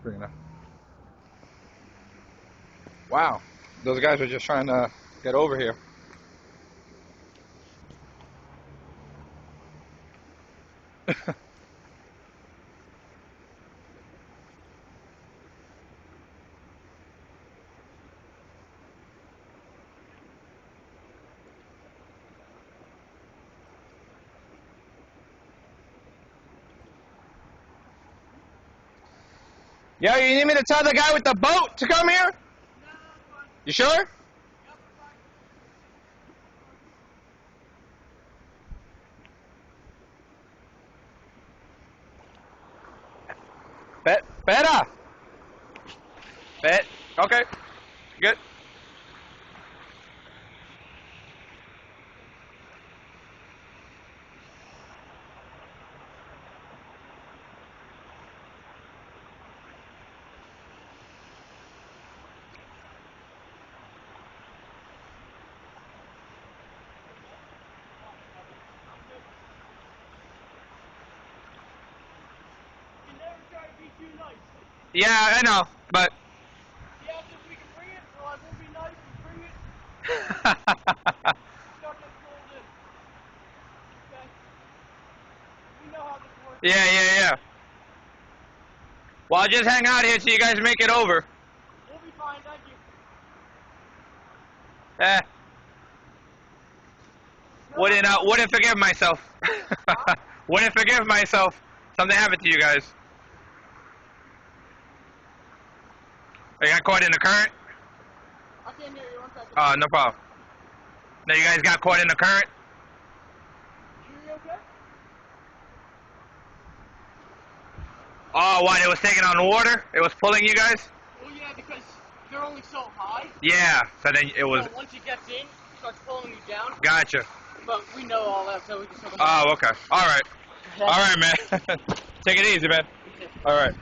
Bring it up. Wow, those guys are just trying to get over here. Yo, you need me to tell the guy with the boat to come here? You sure? Better. Bet. Okay. Good. Yeah, I know, but. Yeah, if we can bring it, well, it won't be nice to bring it. Start getting pulled in. Okay? We know how this works. Yeah. Well, I'll just hang out here till you guys make it over. We'll be fine, thank you. Wouldn't forgive myself. Huh? Wouldn't forgive myself. Something happened to you guys. You got caught in the current? I can't hear you, 1 second. Oh, no problem. No, you guys got caught in the current? You okay? Oh, what? It was taking on the water? It was pulling you guys? Well, yeah, because they're only so high. Yeah, so then it was... So once it gets in, it starts pulling you down. Gotcha. But we know all that, so we just... Oh, okay. All right. All right, man. Take it easy, man. All right.